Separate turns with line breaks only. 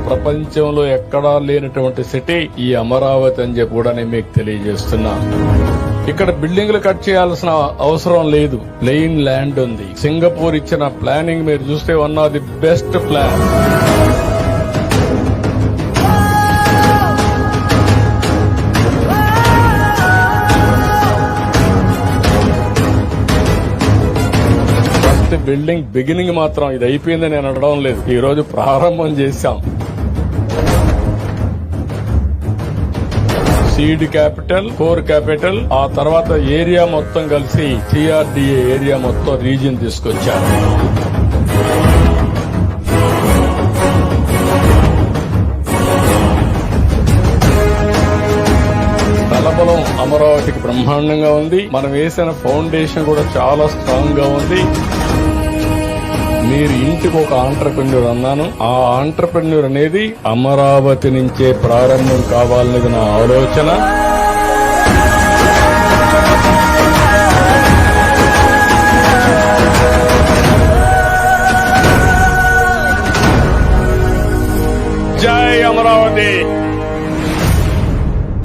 ప్రపంచంలో ఎక్కడా లేనటువంటి సిటీ ఈ అమరావతి అని చెప్పి కూడా నేను మీకు తెలియజేస్తున్నా. ఇక్కడ బిల్డింగ్లు కట్ చేయాల్సిన అవసరం లేదు, ప్లెయిన్ ల్యాండ్ ఉంది. సింగపూర్ ఇచ్చిన ప్లానింగ్ మీరు చూస్తే one of the best plan. First building beginning మాత్రం ఇది అయిపోయిందని నేను అనడం లేదు, ఈ రోజు ప్రారంభం చేశాం. సీడ్ క్యాపిటల్, కోర్ క్యాపిటల్, ఆ తర్వాత ఏరియా మొత్తం కలిసి సిఆర్డీఏ ఏరియా మొత్తం రీజియన్ తీసుకొచ్చారు. బలబలం అమరావతికి బ్రహ్మాండంగా ఉంది. మనం వేసిన ఫౌండేషన్ కూడా చాలా స్ట్రాంగ్ గా ఉంది. మీరు ఇంటికి ఒక ఆంట్రప్రెన్యూర్ అన్నాను, ఆ ఆంట్రప్రెన్యూర్ అనేది అమరావతి నుంచే ప్రారంభం కావాలనేది నా ఆలోచన. జై అమరావతి.